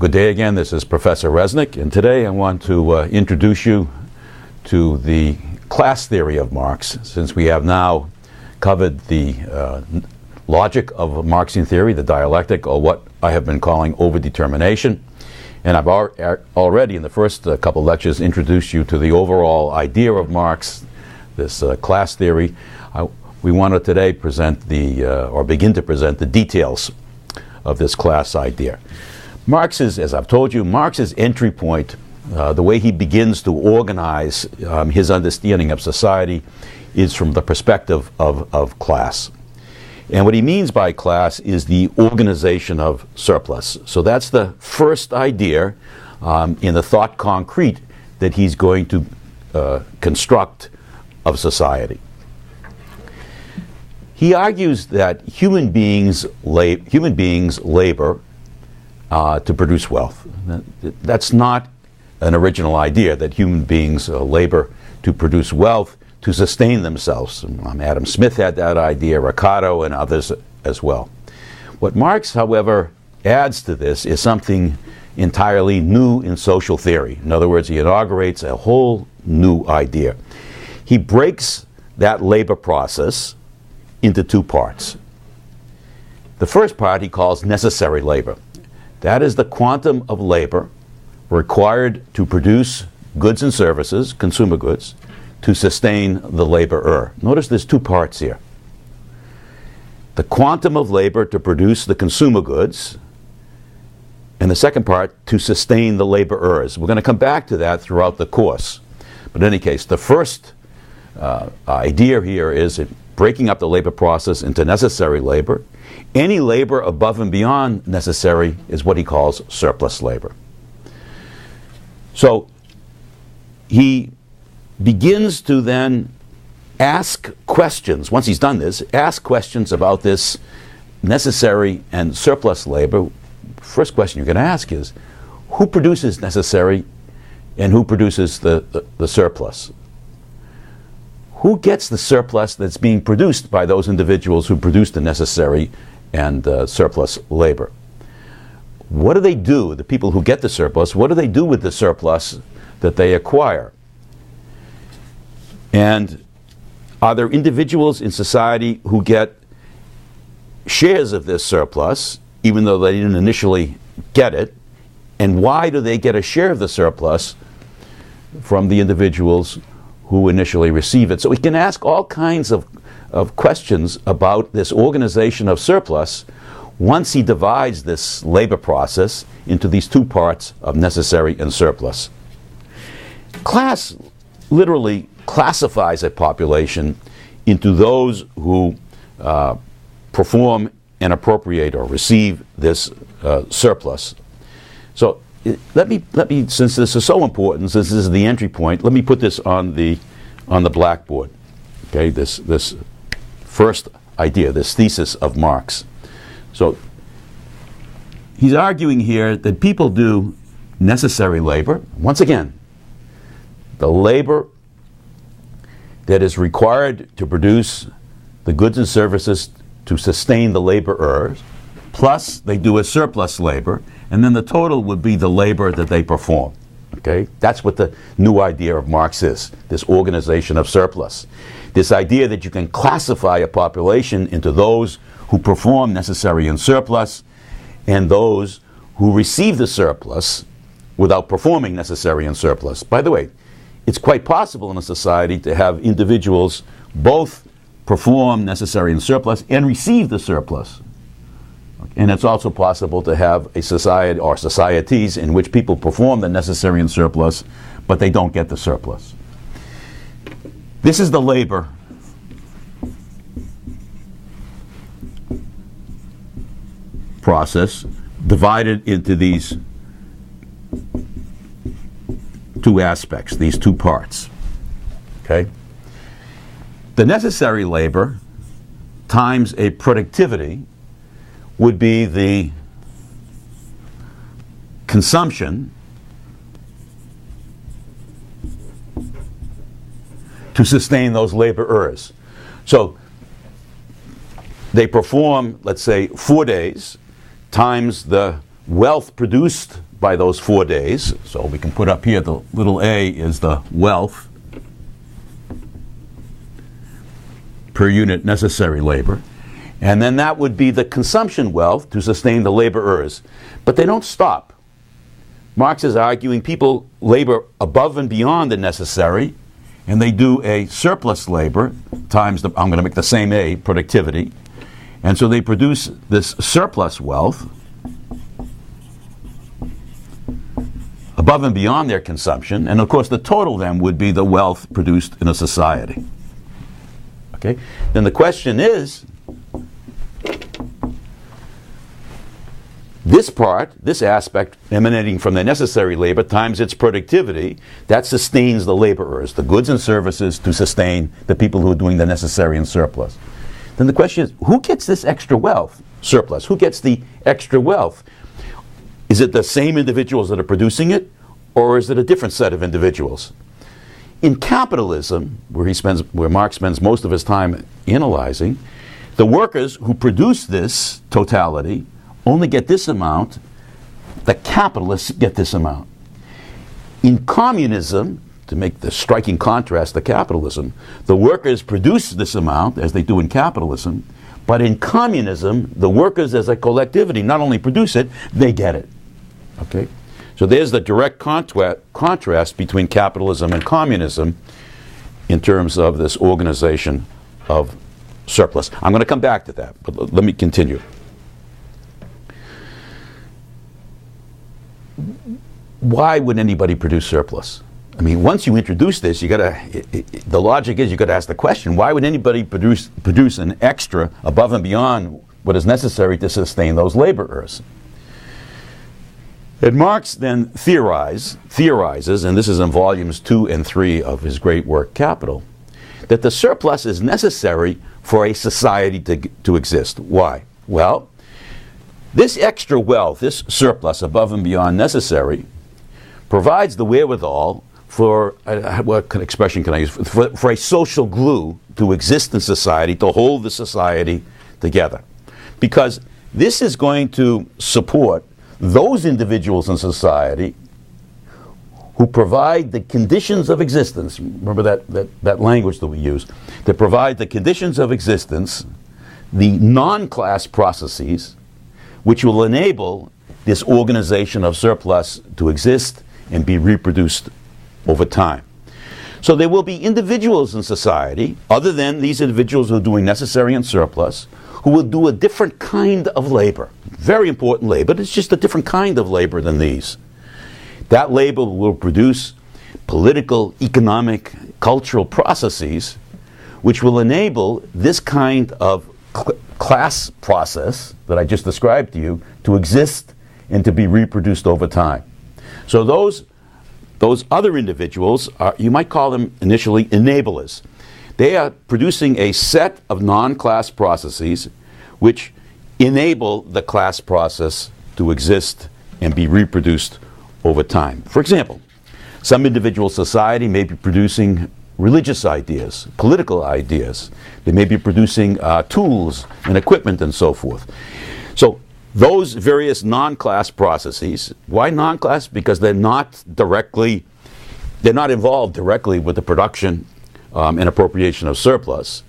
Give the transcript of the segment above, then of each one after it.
Good day again. This is Professor Resnick, and today I want to introduce you to the class theory of Marx, since we have now covered the logic of Marxian theory, the dialectic, or what I have been calling overdetermination. And I've already, in the first couple lectures, introduced you to the overall idea of Marx, this class theory. We want to today present or begin to present the details of this class idea. Marx's, as I've told you, Marx's entry point, the way he begins to organize his understanding of society, is from the perspective of class. And what he means by class is the organization of surplus. So that's the first idea in the thought concrete that he's going to construct of society. He argues that human beings labor to produce wealth. That's not an original idea, that human beings labor to produce wealth to sustain themselves. Adam Smith had that idea, Ricardo, and others as well. What Marx, however, adds to this is something entirely new in social theory. In other words, he inaugurates a whole new idea. He breaks that labor process into two parts. The first part he calls necessary labor. That is the quantum of labor required to produce goods and services, consumer goods, to sustain the laborer. Notice there's two parts here. The quantum of labor to produce the consumer goods, and the second part, to sustain the laborers. We're going to come back to that throughout the course. But in any case, the first idea here is breaking up the labor process into necessary labor. Any labor above and beyond necessary is what he calls surplus labor. So he begins to then ask questions. Once he's done this, ask questions about this necessary and surplus labor. First question you're going to ask is, who produces necessary and who produces the surplus? Who gets the surplus that's being produced by those individuals who produce the necessary and surplus labor? What do they do, the people who get the surplus, what do they do with the surplus that they acquire? And are there individuals in society who get shares of this surplus, even though they didn't initially get it? And why do they get a share of the surplus from the individuals who initially receive it? So we can ask all kinds of questions about this organization of surplus once he divides this labor process into these two parts of necessary and surplus. Class literally classifies a population into those who perform and appropriate or receive this surplus. So let me, since this is so important, since this is the entry point, let me put this on the blackboard. Okay, this first idea, this thesis of Marx. So he's arguing here that people do necessary labor. Once again, the labor that is required to produce the goods and services to sustain the laborers, plus they do a surplus labor, and then the total would be the labor that they perform. Okay? That's what the new idea of Marx is, this organization of surplus. This idea that you can classify a population into those who perform necessary and surplus, and those who receive the surplus without performing necessary and surplus. By the way, it's quite possible in a society to have individuals both perform necessary and surplus and receive the surplus. And it's also possible to have a society or societies in which people perform the necessary and surplus, but they don't get the surplus. This is the labor process divided into these two aspects, these two parts. Okay? The necessary labor times a productivity would be the consumption to sustain those laborers. So they perform, let's say, 4 days times the wealth produced by those 4 days. So we can put up here the little a is the wealth per unit necessary labor. And then that would be the consumption wealth to sustain the laborers. But they don't stop. Marx is arguing people labor above and beyond the necessary, and they do a surplus labor times I'm going to make the same A, productivity. And so they produce this surplus wealth above and beyond their consumption. And of course the total then would be the wealth produced in a society. Okay? Then the question is, this part, this aspect emanating from the necessary labor times its productivity, that sustains the laborers, the goods and services to sustain the people who are doing the necessary and surplus. Then the question is, who gets this extra wealth, surplus? Who gets the extra wealth? Is it the same individuals that are producing it, or is it a different set of individuals? In capitalism, where Marx spends most of his time analyzing, the workers who produce this totality only get this amount, the capitalists get this amount. In communism, to make the striking contrast to capitalism, the workers produce this amount, as they do in capitalism, but in communism, the workers as a collectivity not only produce it, they get it. Okay? So there's the direct contrast between capitalism and communism in terms of this organization of surplus. I'm going to come back to that, but let me continue. Why would anybody produce surplus? I mean, once you introduce this, the logic is you got to ask the question, why would anybody produce an extra above and beyond what is necessary to sustain those laborers? And Marx then theorizes, and this is in volumes 2 and 3 of his great work, Capital, that the surplus is necessary for a society to exist. Why? Well, this extra wealth, this surplus above and beyond necessary, provides the wherewithal for, what expression can I use, for a social glue to exist in society, to hold the society together. Because this is going to support those individuals in society who provide the conditions of existence. Remember that language that we use. That provide the conditions of existence, the non-class processes, which will enable this organization of surplus to exist and be reproduced over time. So there will be individuals in society, other than these individuals who are doing necessary and surplus, who will do a different kind of labor. Very important labor, but it's just a different kind of labor than these. That labor will produce political, economic, cultural processes which will enable this kind of class process that I just described to you to exist and to be reproduced over time. So those other individuals are, you might call them initially enablers. They are producing a set of non-class processes which enable the class process to exist and be reproduced over time. For example, some individual society may be producing religious ideas, political ideas. They may be producing tools and equipment and so forth. So those various non-class processes, why non-class? Because they're not involved directly with the production and appropriation of surplus.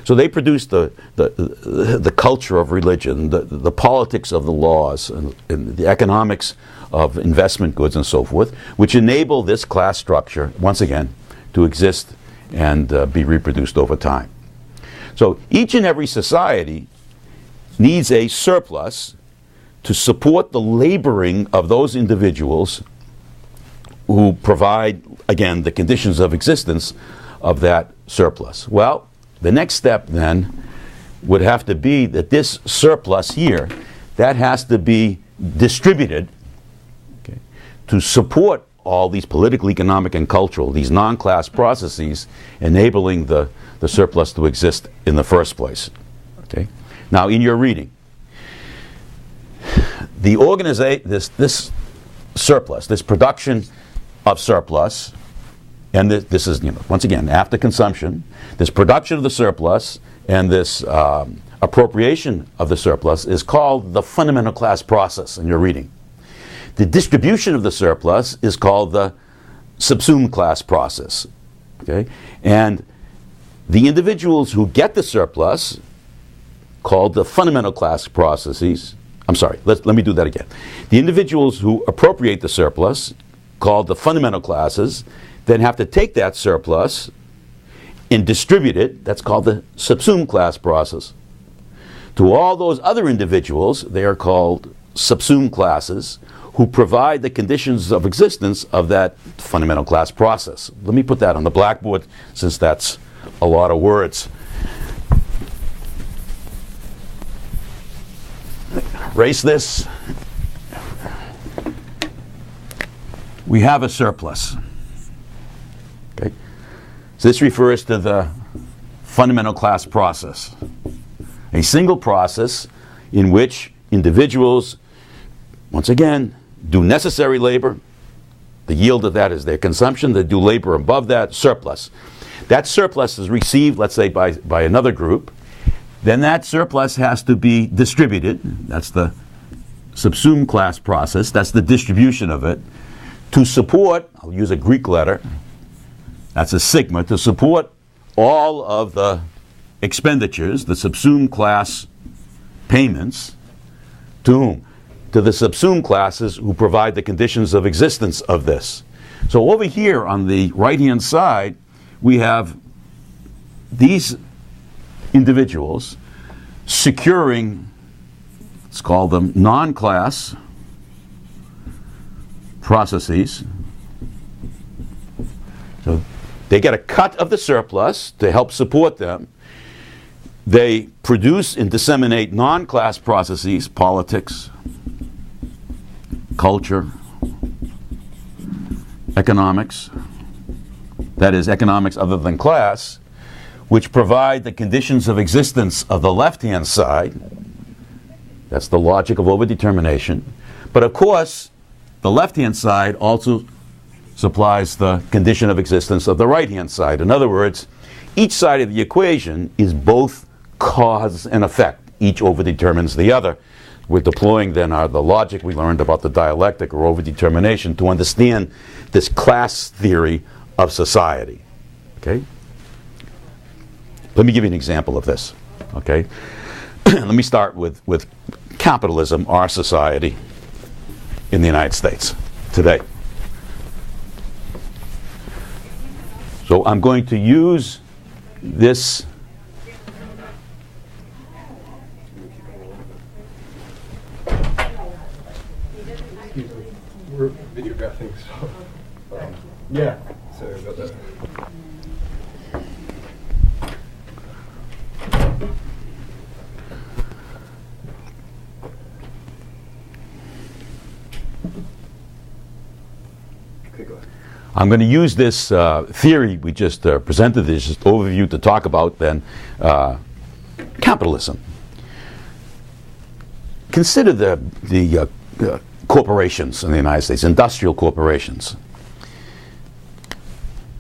So they produce the culture of religion, the politics of the laws, and the economics of investment goods and so forth, which enable this class structure, once again, to exist and be reproduced over time. So each and every society needs a surplus to support the laboring of those individuals who provide, again, the conditions of existence of that surplus. Well, the next step then would have to be that this surplus here, that has to be distributed, okay, to support all these political, economic, and cultural, these non-class processes enabling the surplus to exist in the first place. Okay? Now, in your reading, this surplus, this production of surplus, and this is, once again, after consumption, this production of the surplus and this appropriation of the surplus is called the fundamental class process in your reading. The distribution of the surplus is called the subsumed class process. Okay? And the individuals who get the surplus, called the fundamental class processes, I'm sorry, let me do that again. The individuals who appropriate the surplus, called the fundamental classes, then have to take that surplus and distribute it, that's called the subsumed class process. To all those other individuals, they are called subsumed classes, who provide the conditions of existence of that fundamental class process. Let me put that on the blackboard, since that's a lot of words. Erase this. We have a surplus. Okay? So this refers to the fundamental class process. A single process in which individuals, once again, do necessary labor. The yield of that is their consumption. They do labor above that, surplus. That surplus is received, let's say, by another group. Then that surplus has to be distributed. That's the subsumed class process. That's the distribution of it. To support, I'll use a Greek letter, that's a sigma, to support all of the expenditures, the subsumed class payments, to whom? To the subsumed classes who provide the conditions of existence of this. So over here on the right-hand side, we have these individuals securing, let's call them non-class processes. So they get a cut of the surplus to help support them. They produce and disseminate non-class processes, politics, culture, economics, that is, economics other than class, which provide the conditions of existence of the left-hand side. That's the logic of overdetermination. But of course, the left-hand side also supplies the condition of existence of the right-hand side. In other words, each side of the equation is both cause and effect. Each overdetermines the other. We're deploying then the logic we learned about the dialectic or overdetermination to understand this class theory of society. Okay? Let me give you an example of this. Okay? Let me start with capitalism, our society in the United States today. So I'm going to use this we're videographing, so yeah. Sorry about that. Okay, go ahead. I'm going to use this theory we just presented, this overview, to talk about then capitalism. Consider the corporations in the United States, industrial corporations.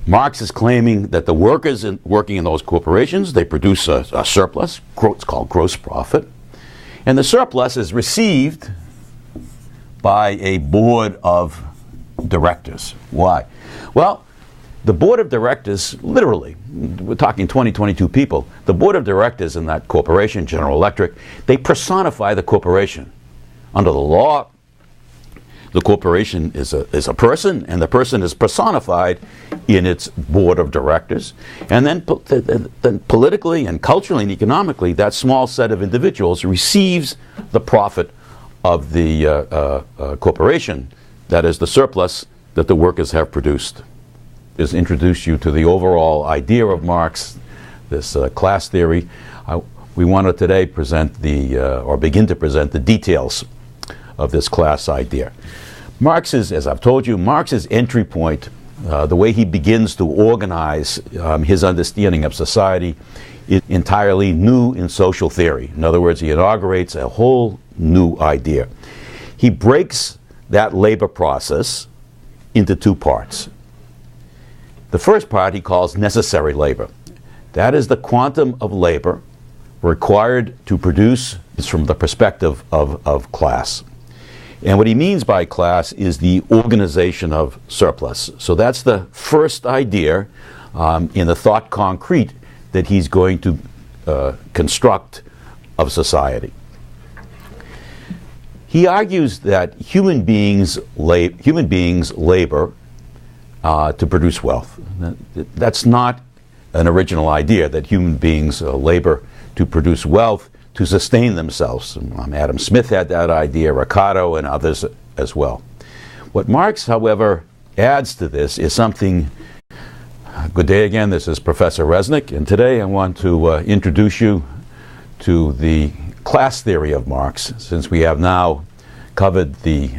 Marx is claiming that the workers working in those corporations, they produce a surplus, it's called gross profit, and the surplus is received by a board of directors. Why? Well, the board of directors, literally, we're talking 20, 22 people, the board of directors in that corporation, General Electric, they personify the corporation. Under the law, the corporation is a person, and the person is personified in its board of directors. And then politically and culturally and economically, that small set of individuals receives the profit of the corporation, that is the surplus that the workers have produced. This introduced you to the overall idea of Marx, this class theory. We want to today present or begin to present the details of this class idea. Marx's, as I've told you, Marx's entry point, the way he begins to organize his understanding of society, is entirely new in social theory. In other words, he inaugurates a whole new idea. He breaks that labor process into two parts. The first part he calls necessary labor. That is the quantum of labor required to produce, is from the perspective of class. And what he means by class is the organization of surplus. So that's the first idea in the thought concrete that he's going to construct of society. He argues that human beings labor to produce wealth. That's not an original idea, that human beings labor to produce wealth to sustain themselves. Adam Smith had that idea, Ricardo and others as well. What Marx, however, adds to this is something. Good day again, this is Professor Resnick, and today I want to introduce you to the class theory of Marx, since we have now covered the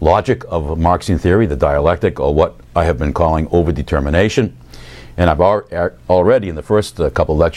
logic of Marxian theory, the dialectic, or what I have been calling overdetermination. And I've already in the first couple lectures